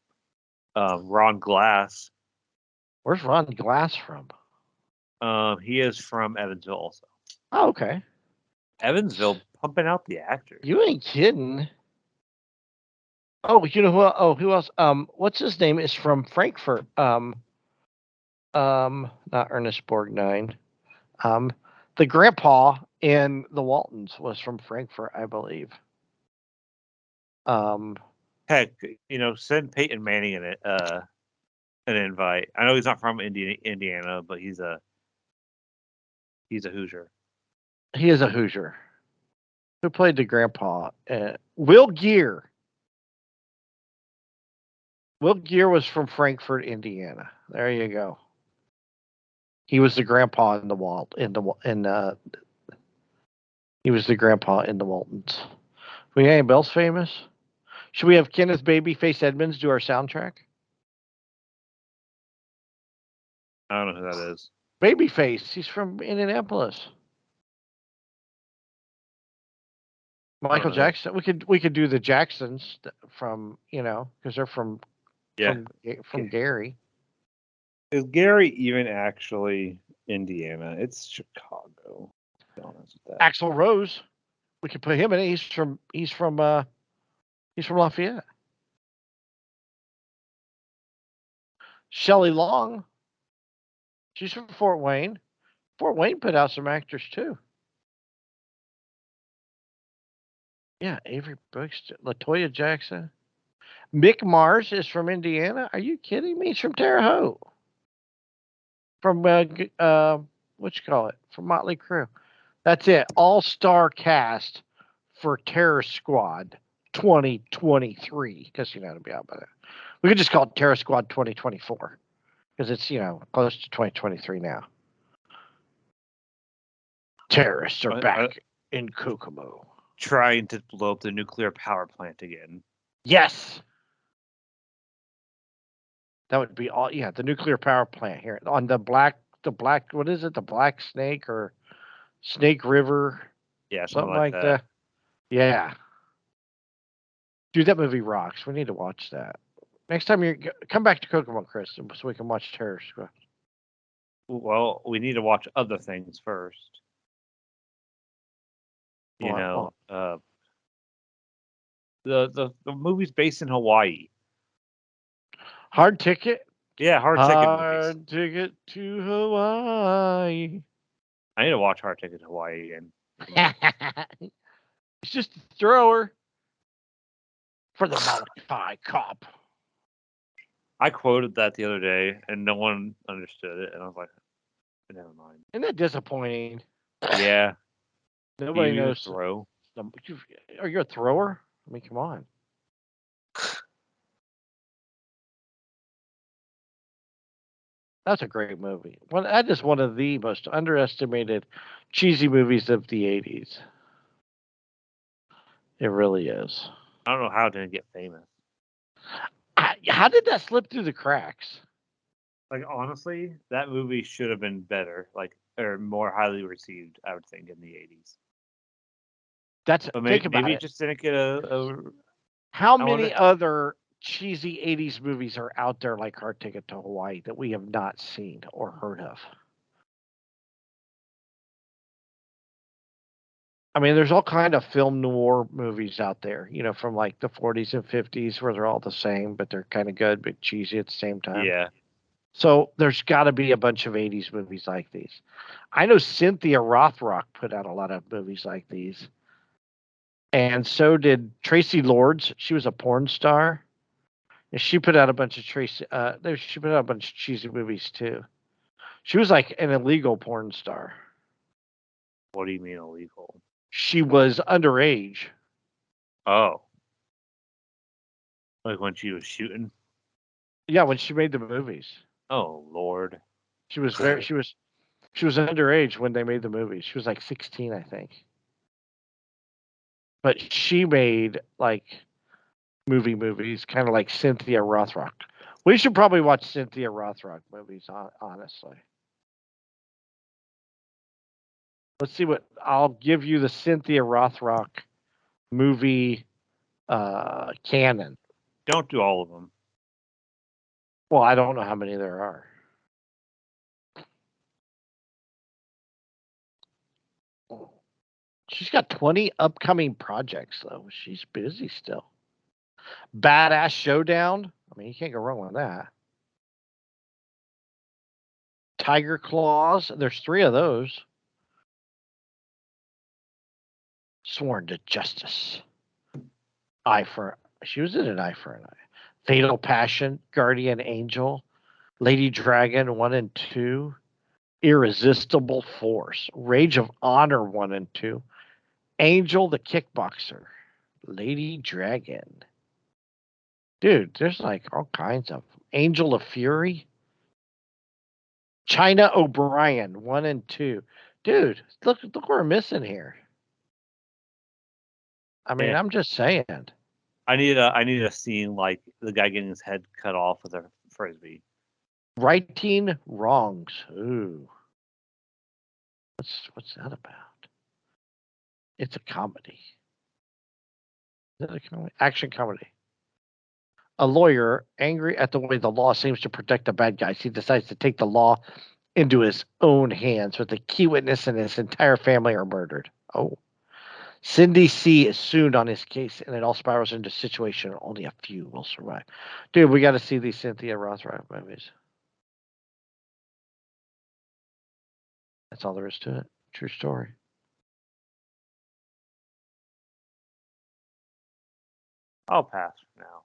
Glass. Where's Ron Glass from? He is from Evansville also. Oh, okay. Evansville pumping out the actors. You ain't kidding. Oh, you know who? Oh, who else? What's his name? Is from Frankfurt. Not Ernest Borgnine. The grandpa in the Waltons was from Frankfurt, I believe. Heck, send Peyton Manning in it. An invite. I know he's not from Indiana, but he's a Hoosier. He is a Hoosier. Who played the grandpa? Will Gear. Will Gear was from Frankfurt, Indiana. There you go. He was the grandpa in the Walt he was the grandpa in the Waltons. We got anybody else famous? Should we have Kenneth Babyface Edmonds do our soundtrack? I don't know who that is. Babyface. He's from Indianapolis. Michael Jackson. We could do the Jacksons from because they're from Gary. Is Gary even actually Indiana? It's Chicago. To be honest with that. Axl Rose. We could put him in it. He's from Lafayette. Shelley Long. She's from Fort Wayne. Fort Wayne put out some actors too. Yeah, Avery Brooks, LaToya Jackson. Mick Mars is from Indiana. Are you kidding me? He's from Terre Haute. From what you call it? From Motley Crue. That's it. All-star cast for Terror Squad 2023. Because you know to be out by that. We could just call it Terror Squad 2024 because it's close to 2023 now. Terrorists are back in Kokomo. Trying to blow up the nuclear power plant again. Yes. That would be all. Yeah, the nuclear power plant here on the black. What is it? The Black Snake or Snake River? Yeah, something like that. Yeah. Dude, that movie rocks. We need to watch that. Next time you come back to Kokomo, Chris, so we can watch Terror Squad. Well, we need to watch other things first. The movie's based in Hawaii. Hard Ticket? Yeah, Hard Ticket to Hawaii. I need to watch Hard Ticket to Hawaii again. It's just a thrower for the Malachi cop. I quoted that the other day, and no one understood it, and I was like, never mind. Isn't that disappointing? Yeah. Nobody knows. Throw. Are you a thrower? I mean, come on. That's a great movie. That is one of the most underestimated cheesy movies of the 80s. It really is. I don't know how it didn't get famous. How did that slip through the cracks? Like, honestly, that movie should have been better, or more highly received, I would think, in the 80s. Maybe it just didn't get a How many other cheesy 80s movies are out there like Hard Ticket to Hawaii that we have not seen or heard of? I mean, there's all kind of film noir movies out there, from like the 40s and 50s where they're all the same, but they're kind of good but cheesy at the same time. Yeah. So there's got to be a bunch of 80s movies like these. I know Cynthia Rothrock put out a lot of movies like these. And so did Tracy Lords. She was a porn star. And she put out a bunch of she put out a bunch of cheesy movies too. She was like an illegal porn star. What do you mean illegal? She was underage. Oh. Like when she was shooting? Yeah, when she made the movies. Oh Lord. She was underage when they made the movies. She was like 16, I think. But she made like movies, kind of like Cynthia Rothrock. We should probably watch Cynthia Rothrock movies, honestly. Let's see I'll give you the Cynthia Rothrock movie canon. Don't do all of them. Well, I don't know how many there are. She's got 20 upcoming projects, though. She's busy still. Badass Showdown. I mean, you can't go wrong with that. Tiger Claws. There's 3 of those. Sworn to Justice. She was in an Eye for an Eye. Fatal Passion. Guardian Angel. Lady Dragon 1 and 2. Irresistible Force. Rage of Honor 1 and 2. Angel the Kickboxer. Lady Dragon. Dude, there's like all kinds of Angel of Fury. China O'Brien 1 and 2. Dude, look what we're missing here. I mean, I'm just saying. I need a scene like the guy getting his head cut off with a frisbee. Righting wrongs. Ooh. What's that about? It's a comedy. Is that a comedy? Action comedy. A lawyer, angry at the way the law seems to protect the bad guys, he decides to take the law into his own hands, with the key witness and his entire family are murdered. Oh. Cindy C is sued on his case, and it all spirals into a situation where only a few will survive. Dude, we got to see these Cynthia Rothrock movies. That's all there is to it. True story. I'll pass for now.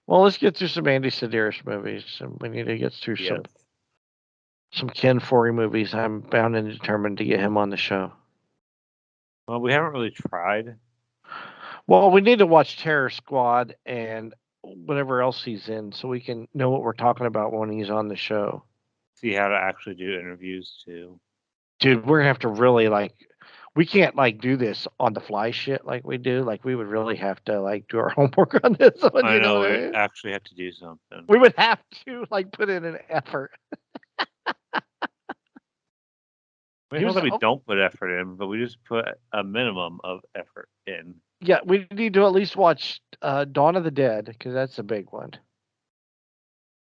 Well, let's get through some Andy Sedaris movies, and we need to get through some Ken Foree movies. I'm bound and determined to get him on the show. Well, we haven't really tried. Well, we need to watch Terror Squad and whatever else he's in, so we can know what we're talking about when he's on the show. See how to actually do interviews too. Dude, we're gonna have to really we can't do this on the fly shit like we do. Like, we would really have to do our homework on this one. I know, what we I mean? actually have to do something. We would have to put in an effort. Not that we don't put effort in, but we just put a minimum of effort in. Yeah, we need to at least watch Dawn of the Dead, because that's a big one.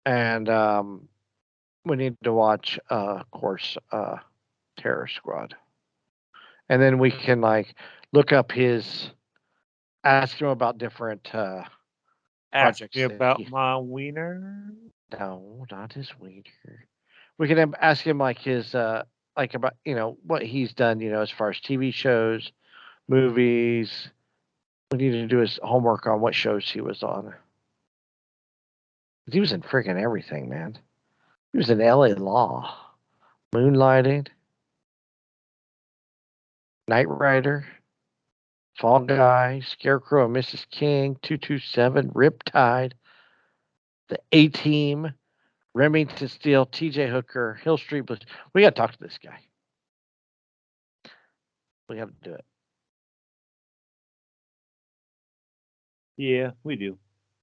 And we need to watch, of course, Terror Squad. And then we can look up ask him about different projects. Ask me about my wiener? No, not his wiener. We can ask him his about what he's done, as far as TV shows, movies. We need to do his homework on what shows he was on. He was in freaking everything, man. He was in LA Law, Moonlighting, Knight Rider, Fall Guy, Scarecrow and Mrs. King, 227, Riptide, The A-Team, Remington Steele, TJ Hooker, Hill Street Blues. We got to talk to this guy. We got to do it. Yeah, we do.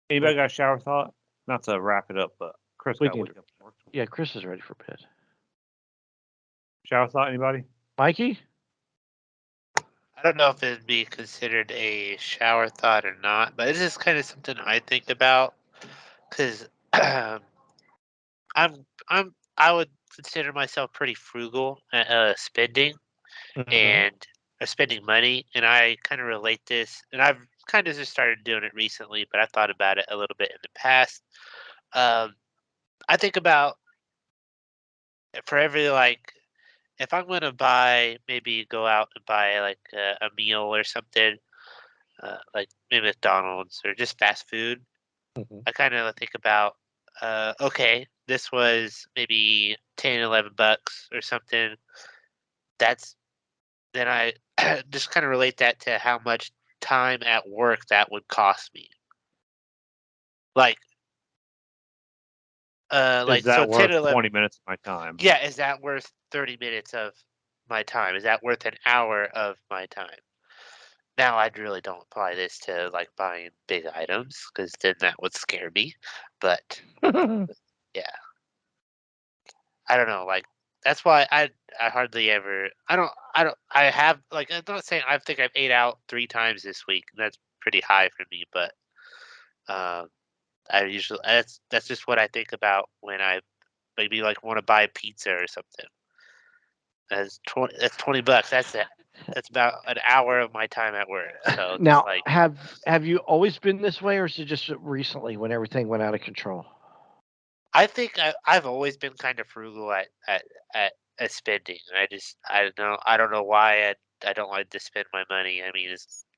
Anybody got a shower thought? Not to wrap it up, but Chris got to wake up. Yeah, Chris is ready for bed. Shower thought, anybody? Mikey? I don't know if it'd be considered a shower thought or not, but it's just kind of something I think about, because I would consider myself pretty frugal at spending and spending money, and I kind of relate this, and I've kind of just started doing it recently, but I thought about it a little bit in the past. I think about, for every if I'm going to maybe go out and buy a meal or something, like maybe McDonald's or just fast food, I kind of think about, okay, this was maybe 10, 11 bucks or something. Then I just kind of relate that to how much time at work that would cost me. Is that so worth 10 or 11, 20 minutes of my time? Yeah, is that worth 30 minutes of my time? Is that worth an hour of my time? Now, I really don't apply this to buying big items, because then that would scare me. But yeah, I don't know. That's why I hardly ever. I have I'm not saying I think I've ate out 3 times this week. That's pretty high for me, but I usually that's just what I think about when I maybe want to buy pizza or something. That's $20. That's it. That's about an hour of my time at work. So now, have you always been this way, or is it just recently when everything went out of control? I think I've always been kind of frugal at spending. I don't know why I don't like to spend my money. I mean,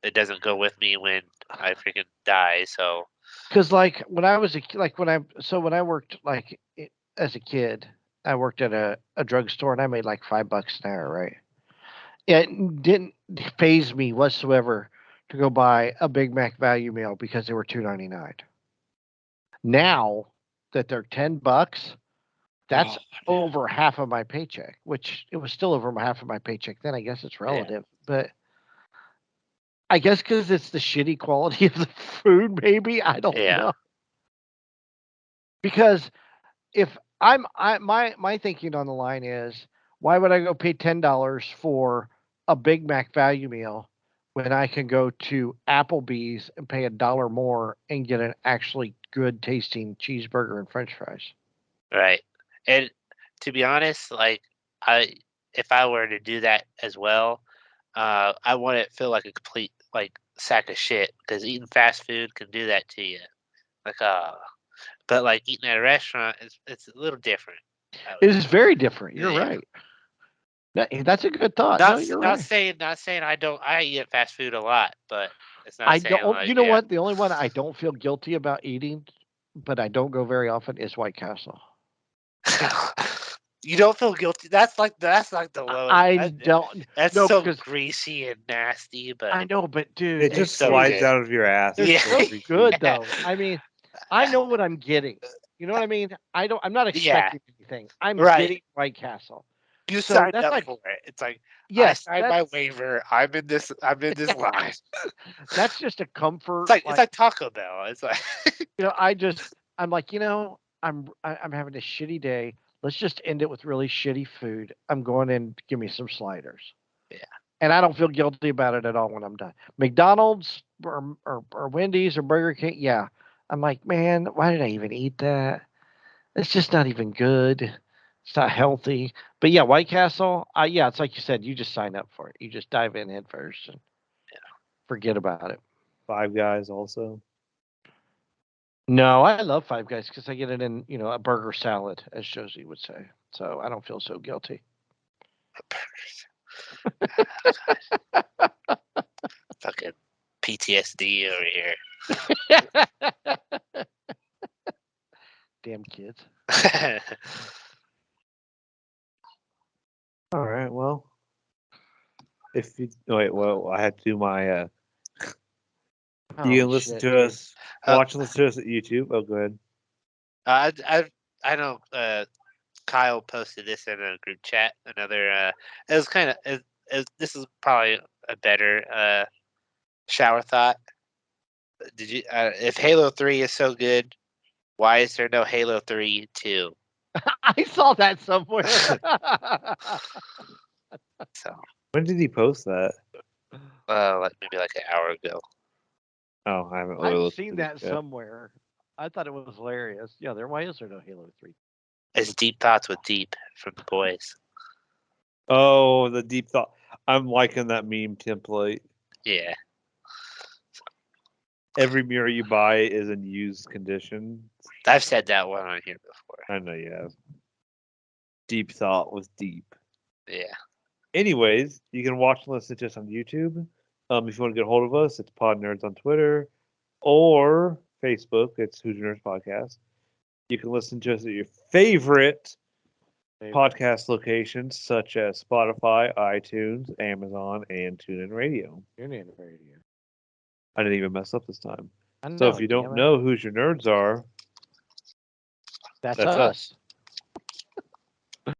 it doesn't go with me when I freaking die. So, because when I was when I worked as a kid, I worked at a drugstore and I made $5 an hour, right? It didn't faze me whatsoever to go buy a Big Mac value meal because they were $2.99. Now that they're $10, That's over half of my paycheck, which it was still over half of my paycheck then. I guess it's relative, but I guess because it's the shitty quality of the food, maybe I don't know. Because if my thinking on the line is, why would I go pay $10 for a Big Mac value meal when I can go to Applebee's and pay $1 more and get an actually good tasting cheeseburger and French fries? Right. And to be honest, like if I were to do that as well, I wouldn't feel like a complete like sack of shit because eating fast food can do that to you. Like but like eating at a restaurant it's a little different. It is very different. You're right. That's a good thought. No, you're right. Not saying I eat fast food a lot, but it's not I saying don't. like, You know what? The only one I don't feel guilty about eating, but I don't go very often, is White Castle. You don't feel guilty. That's like the lowest. I don't. That's no, so because greasy and nasty. But I know, but dude, It just so slides good. out of your ass. they're Yeah. so good though. I mean, I know what I'm getting. You know what I mean? I'm not expecting anything. I'm getting White Castle. You So signed that's up like, for it. It's like yes, I signed my waiver. I'm in this line. that's just a comfort. It's like Taco Bell. It's like I'm like, I'm having a shitty day. Let's just end it with really shitty food. I'm going in, give me some sliders. Yeah. And I don't feel guilty about it at all when I'm done. McDonald's or Wendy's or Burger King, yeah. I'm like, man, why did I even eat that? It's just not even good. It's not healthy. But yeah, White Castle, it's like you said, you just sign up for it. You just dive in head first and forget about it. Five Guys also. No, I love Five Guys because I get it in, a burger salad, as Josie would say. So I don't feel so guilty. Fucking PTSD over here. Damn kids. All right. Well, if you I had to do my. You can listen to us. Watch and listen to us at YouTube. Oh, go ahead. I know. Kyle posted this in a group chat. Another. It was kind of. This is probably a better shower thought. Did you? If Halo 3 is so good, why is there no Halo 3 2? I saw that somewhere. So. When did he post that? Maybe like an hour ago. Oh, I haven't. I've seen that somewhere. I thought it was hilarious. Yeah, why is there no Halo 3? It's Deep Thoughts with Deep from the boys. Oh, the deep thought. I'm liking that meme template. Yeah. Every mirror you buy is in used condition. I've said that one on here before. I know you have. Deep thought was deep. Yeah. Anyways, you can watch and listen to us on YouTube. If you want to get a hold of us, it's Pod Nerds on Twitter or Facebook. It's Hoosier Nerds Podcast. You can listen to us at your favorite podcast locations such as Spotify, iTunes, Amazon, and TuneIn Radio. TuneIn Radio. I didn't even mess up this time. So if you don't know who your nerds are, that's us.